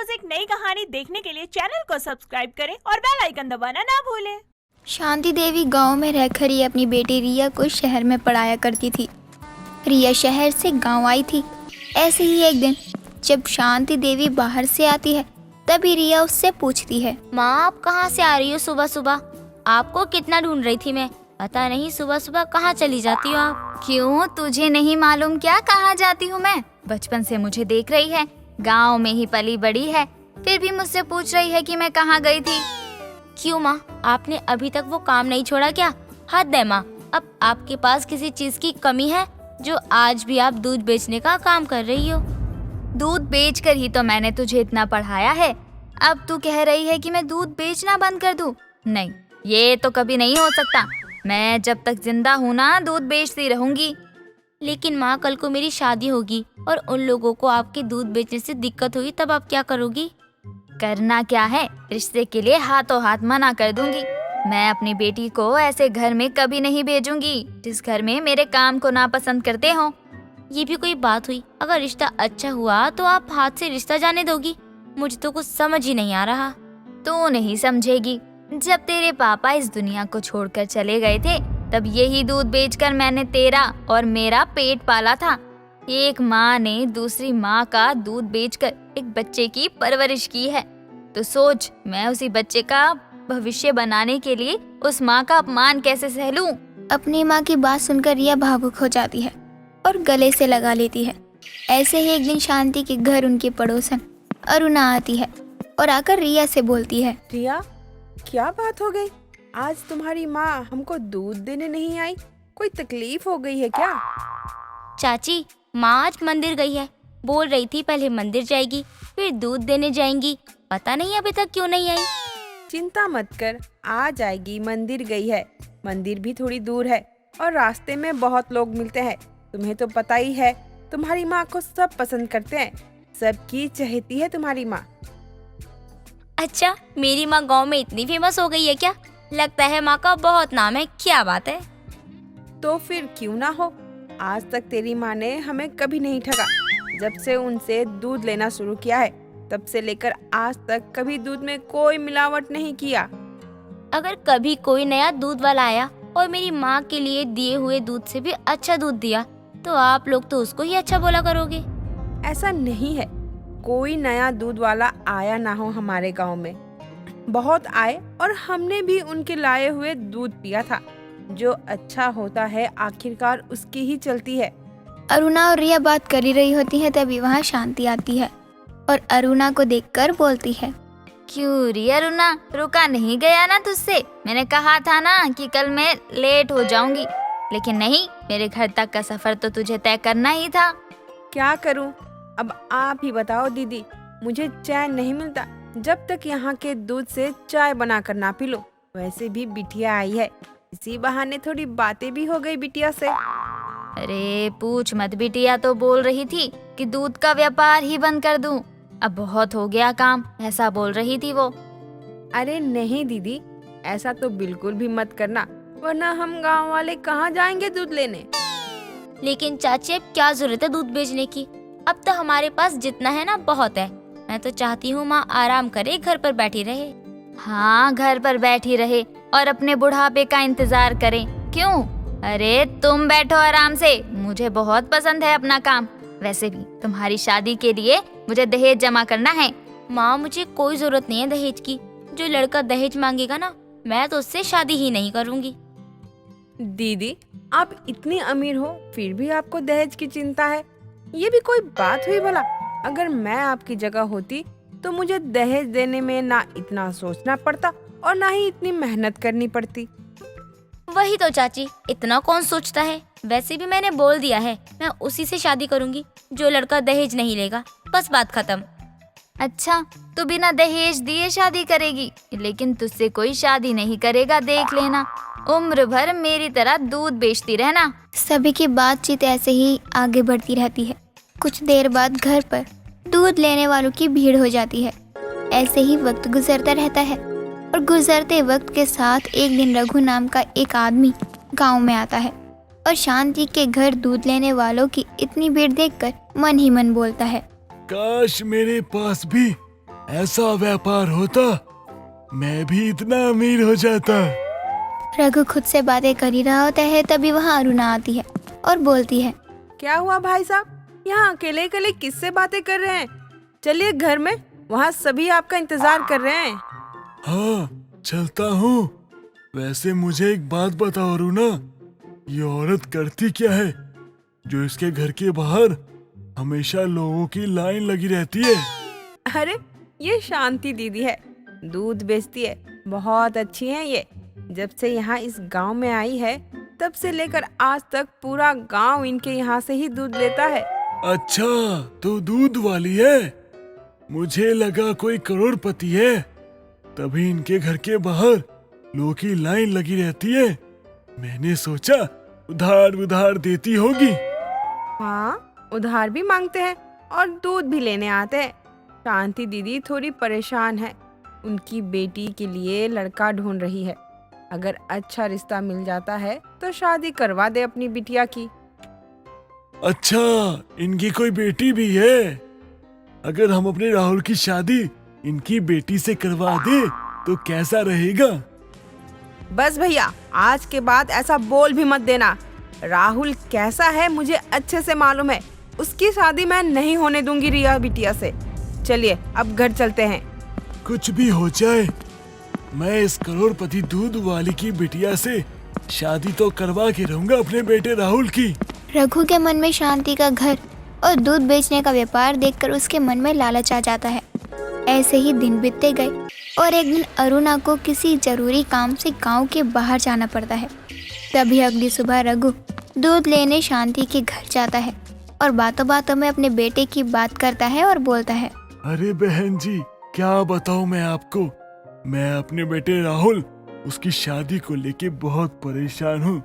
रोज एक नई कहानी देखने के लिए चैनल को सब्सक्राइब करें और बेल आइकन दबाना ना भूलें। शांति देवी गांव में रहकर ही अपनी बेटी रिया को शहर में पढ़ाया करती थी। रिया शहर से गांव आई थी। ऐसे ही एक दिन जब शांति देवी बाहर से आती है तभी रिया उससे पूछती है, माँ आप कहाँ से आ रही हो सुबह सुबह? आपको कितना ढूंढ रही थी मैं, पता नहीं सुबह सुबह कहाँ चली जाती हो आप। क्यों तुझे नहीं मालूम क्या कहाँ जाती हूँ मैं? बचपन से मुझे देख रही है, गांव में ही पली बड़ी है, फिर भी मुझसे पूछ रही है कि मैं कहाँ गई थी। क्यों माँ, आपने अभी तक वो काम नहीं छोड़ा क्या? हद है माँ, अब आपके पास किसी चीज की कमी है जो आज भी आप दूध बेचने का काम कर रही हो? दूध बेचकर ही तो मैंने तुझे इतना पढ़ाया है, अब तू कह रही है कि मैं दूध बेचना बंद कर दूं? नहीं, ये तो कभी नहीं हो सकता। मैं जब तक जिंदा हूँ ना दूध बेचती रहूंगी। लेकिन माँ कल को मेरी शादी होगी और उन लोगों को आपके दूध बेचने से दिक्कत होगी, तब आप क्या करोगी? करना क्या है, रिश्ते के लिए हाथों हाथ मना कर दूंगी। मैं अपनी बेटी को ऐसे घर में कभी नहीं भेजूंगी जिस घर में मेरे काम को नापसंद करते हो। ये भी कोई बात हुई? अगर रिश्ता अच्छा हुआ तो आप हाथ से रिश्ता जाने दोगी? मुझे तो कुछ समझ ही नहीं आ रहा। तू नहीं समझेगी। जब तेरे पापा इस दुनिया को छोड़कर चले गए थे तब यही दूध बेचकर मैंने तेरा और मेरा पेट पाला था। एक माँ ने दूसरी माँ का दूध बेचकर एक बच्चे की परवरिश की है, तो सोच मैं उसी बच्चे का भविष्य बनाने के लिए उस माँ का अपमान कैसे सह लूं? अपनी माँ की बात सुनकर रिया भावुक हो जाती है और गले से लगा लेती है। ऐसे ही एक दिन शांति के घर उनकी पड़ोसन अरुणा आती है और आकर रिया से बोलती है, रिया क्या बात हो गई? आज तुम्हारी माँ हमको दूध देने नहीं आई, कोई तकलीफ हो गई है क्या? चाची, माँ आज मंदिर गई है, बोल रही थी पहले मंदिर जाएगी फिर दूध देने जाएंगी, पता नहीं अभी तक क्यों नहीं आई। चिंता मत कर, आ जाएगी। मंदिर गई है, मंदिर भी थोड़ी दूर है और रास्ते में बहुत लोग मिलते हैं। तुम्हें तो पता ही है, तुम्हारी माँ को सब पसंद करते हैं, सबकी चहेती है तुम्हारी माँ। अच्छा, मेरी माँ गांव में इतनी फेमस हो गई है क्या? लगता है माँ का बहुत नाम है। क्या बात है? तो फिर क्यों ना हो, आज तक तेरी माँ ने हमें कभी नहीं ठगा। जब से उनसे दूध लेना शुरू किया है तब से लेकर आज तक कभी दूध में कोई मिलावट नहीं किया। अगर कभी कोई नया दूध वाला आया और मेरी माँ के लिए दिए हुए दूध से भी अच्छा दूध दिया तो आप लोग तो उसको ही अच्छा बोला करोगे। ऐसा नहीं है, कोई नया दूध वाला आया ना हो हमारे गांव में। बहुत आए और हमने भी उनके लाए हुए दूध पिया था। जो अच्छा होता है आखिरकार उसकी ही चलती है। अरुणा और रिया बात कर ही रही होती है तभी वहाँ शांति आती है और अरुणा को देखकर बोलती है, क्यों रिया अरुणा, रुका नहीं गया ना तुझसे? मैंने कहा था ना कि कल मैं लेट हो जाऊंगी, लेकिन नहीं, मेरे घर तक का सफर तो तुझे तय करना ही था। क्या करूं? अब आप ही बताओ दीदी, मुझे चैन नहीं मिलता जब तक यहाँ के दूध से चाय बनाकर ना पी लो। वैसे भी बिटिया आई है, इसी बहाने थोड़ी बातें भी हो गई बिटिया से। अरे पूछ मत, बिटिया तो बोल रही थी कि दूध का व्यापार ही बंद कर दूं, अब बहुत हो गया काम, ऐसा बोल रही थी वो। अरे नहीं दीदी, ऐसा तो बिल्कुल भी मत करना, वरना हम गांव वाले कहाँ जाएंगे दूध लेने। लेकिन चाची अब क्या जरूरत है दूध बेचने की? अब तो हमारे पास जितना है ना बहुत है। मैं तो चाहती हूँ माँ आराम करे, घर पर बैठी रहे। हाँ, घर पर बैठी रहे और अपने बुढ़ापे का इंतजार करे। क्यों? अरे तुम बैठो आराम से, मुझे बहुत पसंद है अपना काम। वैसे भी तुम्हारी शादी के लिए मुझे दहेज जमा करना है। माँ मुझे कोई जरूरत नहीं है दहेज की। जो लड़का दहेज मांगेगा ना, मैं तो उससे शादी ही नहीं करूँगी। दीदी आप इतनी अमीर हो फिर भी आपको दहेज की चिंता है, ये भी कोई बात हुई भला? अगर मैं आपकी जगह होती तो मुझे दहेज देने में ना इतना सोचना पड़ता और ना ही इतनी मेहनत करनी पड़ती। वही तो चाची, इतना कौन सोचता है? वैसे भी मैंने बोल दिया है, मैं उसी से शादी करूंगी जो लड़का दहेज नहीं लेगा, बस बात खत्म। अच्छा, तू बिना दहेज दिए शादी करेगी, लेकिन तुझसे कोई शादी नहीं करेगा, देख लेना। उम्र भर मेरी तरह दूध बेचती रहना। सभी की बातचीत ऐसे ही आगे बढ़ती रहती है। कुछ देर बाद घर पर दूध लेने वालों की भीड़ हो जाती है। ऐसे ही वक्त गुजरता रहता है और गुजरते वक्त के साथ एक दिन रघु नाम का एक आदमी गांव में आता है और शांति के घर दूध लेने वालों की इतनी भीड़ देखकर मन ही मन बोलता है, काश मेरे पास भी ऐसा व्यापार होता मैं भी इतना अमीर हो जाता। रघु खुद से बातें कर ही रहा होता है, तभी वहाँ अरुणा आती है और बोलती है, क्या हुआ भाई साहब, यहाँ अकेले अकेले किससे बातें कर रहे हैं? चलिए घर में, वहाँ सभी आपका इंतजार कर रहे हैं। हाँ चलता हूँ। वैसे मुझे एक बात बताओ अरुणा, ये औरत करती क्या है जो इसके घर के बाहर हमेशा लोगों की लाइन लगी रहती है? अरे ये शांति दीदी है, दूध बेचती है, बहुत अच्छी है ये। जब से यहाँ इस गांव में आई है तब से लेकर आज तक पूरा गांव इनके यहाँ से ही दूध लेता है। अच्छा तो दूध वाली है, मुझे लगा कोई करोड़पति है, तभी इनके घर के बाहर लोगों की लाइन लगी रहती है। मैंने सोचा उधार उधार देती होगी। हाँ उधार भी मांगते हैं और दूध भी लेने आते हैं। शांति दीदी थोड़ी परेशान है, उनकी बेटी के लिए लड़का ढूंढ रही है। अगर अच्छा रिश्ता मिल जाता है तो शादी करवा दे अपनी बिटिया की। अच्छा इनकी कोई बेटी भी है? अगर हम अपने राहुल की शादी इनकी बेटी से करवा दे तो कैसा रहेगा? बस भैया आज के बाद ऐसा बोल भी मत देना। राहुल कैसा है मुझे अच्छे से मालूम है, उसकी शादी मैं नहीं होने दूंगी रिया बिटिया से। चलिए अब घर चलते हैं। कुछ भी हो जाए मैं इस करोड़पति दूध वाली की बिटिया से शादी तो करवा के रहूंगा अपने बेटे राहुल की। रघु के मन में शांति का घर और दूध बेचने का व्यापार देखकर उसके मन में लालच आ जाता है। ऐसे ही दिन बीतते गए और एक दिन अरुणा को किसी जरूरी काम से गांव के बाहर जाना पड़ता है। तभी अगली सुबह रघु दूध लेने शांति के घर जाता है और बातों बातों में अपने बेटे की बात करता है और बोलता है, अरे बहन जी क्या बताऊं मैं आपको, मैं अपने बेटे राहुल उसकी शादी को लेके बहुत परेशान हूँ।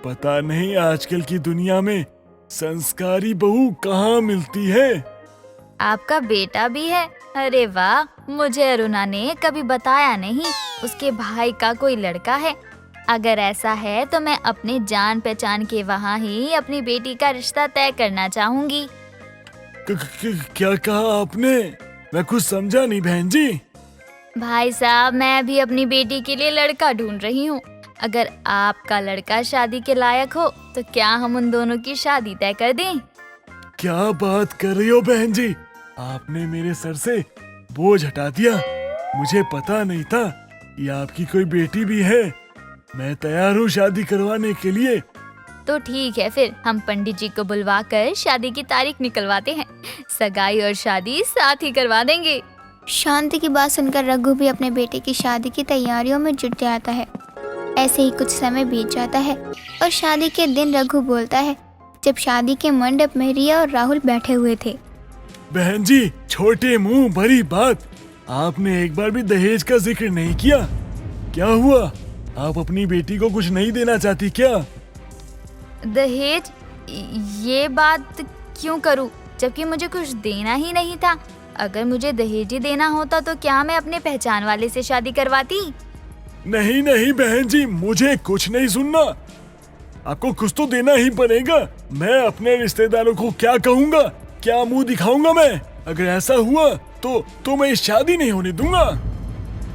पता नहीं आजकल की दुनिया में संस्कारी बहू कहाँ मिलती है। आपका बेटा भी है? अरे वाह, मुझे अरुणा ने कभी बताया नहीं उसके भाई का कोई लड़का है। अगर ऐसा है तो मैं अपने जान पहचान के वहाँ ही अपनी बेटी का रिश्ता तय करना चाहूंगी। क्या कहा आपने? मैं कुछ समझा नहीं बहन जी। भाई साहब मैं भी अपनी बेटी के लिए लड़का ढूंढ रही हूँ। अगर आपका लड़का शादी के लायक हो तो क्या हम उन दोनों की शादी तय कर दें? क्या बात कर रही हो बहन जी, आपने मेरे सर से बोझ हटा दिया। मुझे पता नहीं था कि आपकी कोई बेटी भी है। मैं तैयार हूँ शादी करवाने के लिए। तो ठीक है, फिर हम पंडित जी को बुलवा कर शादी की तारीख निकलवाते हैं। सगाई और शादी साथ ही करवा देंगे। शांति की बात सुनकर रघु भी अपने बेटे की शादी की तैयारियों में जुट जाता है। ऐसे ही कुछ समय बीत जाता है और शादी के दिन रघु बोलता है, जब शादी के मंडप में रिया और राहुल बैठे हुए थे। बहन जी छोटे मुंह बड़ी बात, आपने एक बार भी दहेज का जिक्र नहीं किया। क्या हुआ, आप अपनी बेटी को कुछ नहीं देना चाहती क्या? दहेज? ये बात क्यों करूं, जबकि मुझे कुछ देना ही नहीं था। अगर मुझे दहेज ही देना होता तो क्या मैं अपने पहचान वाले से शादी करवाती? नहीं नहीं बहन जी, मुझे कुछ नहीं सुनना। आपको कुछ तो देना ही पड़ेगा। मैं अपने रिश्तेदारों को क्या कहूँगा, क्या मुंह दिखाऊंगा मैं? अगर ऐसा हुआ तो मैं शादी नहीं होने दूंगा।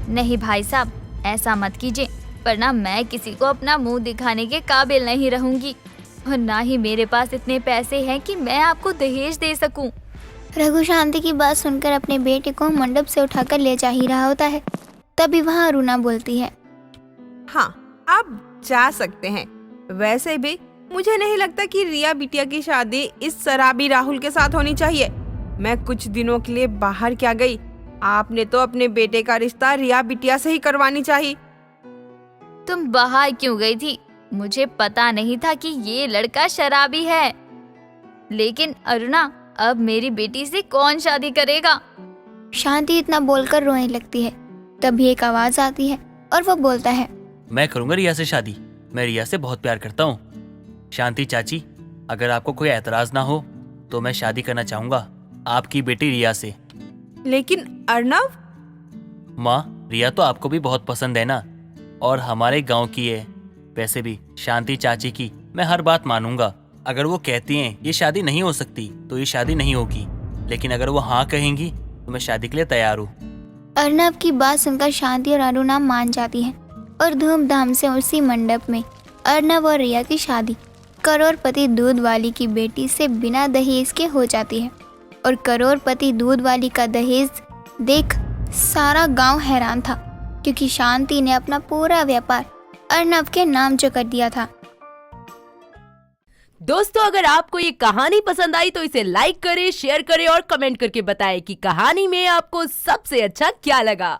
नहीं भाई साहब, ऐसा मत कीजिए, वरना मैं किसी को अपना मुंह दिखाने के काबिल नहीं रहूंगी और ना ही मेरे पास इतने पैसे हैं कि मैं आपको दहेज दे सकूं। रघु शांति की बात सुनकर अपने बेटे को मंडप से उठाकर ले जा ही रहा होता है। तभी वहाँ अरुणा बोलती है, हाँ आप जा सकते हैं। वैसे भी मुझे नहीं लगता कि रिया बिटिया की शादी इस शराबी राहुल के साथ होनी चाहिए। मैं कुछ दिनों के लिए बाहर क्या गई, आपने तो अपने बेटे का रिश्ता रिया बिटिया से ही करवानी चाहिए। तुम बाहर क्यों गई थी? मुझे पता नहीं था कि ये लड़का शराबी है। लेकिन अरुणा, अब मेरी बेटी से कौन शादी करेगा? शांति इतना बोलकर रोने लगती है। तभी एक आवाज आती है और वो बोलता है, मैं करूंगा रिया से शादी। मैं रिया से बहुत प्यार करता हूँ। शांति चाची, अगर आपको कोई एतराज ना हो तो मैं शादी करना चाहूंगा आपकी बेटी रिया से। लेकिन अर्नव, माँ रिया तो आपको भी बहुत पसंद है ना, और हमारे गांव की है। वैसे भी शांति चाची की मैं हर बात मानूंगा। अगर वो कहती हैं ये शादी नहीं हो सकती तो ये शादी नहीं होगी, लेकिन अगर वो हाँ कहेंगी तो मैं शादी के लिए तैयार हूँ। अर्नब की बात सुनकर शांति और अरुणा मान जाती हैं और धूमधाम से उसी मंडप में अर्नब और रिया की शादी करोड़पति दूध वाली की बेटी से बिना दहेज के हो जाती है। और करोड़पति दूध वाली का दहेज देख सारा गांव हैरान था, क्योंकि शांति ने अपना पूरा व्यापार अर्नब के नाम जो कर दिया था। दोस्तों, अगर आपको ये कहानी पसंद आई तो इसे लाइक करें, शेयर करें और कमेंट करके बताएं कि कहानी में आपको सबसे अच्छा क्या लगा।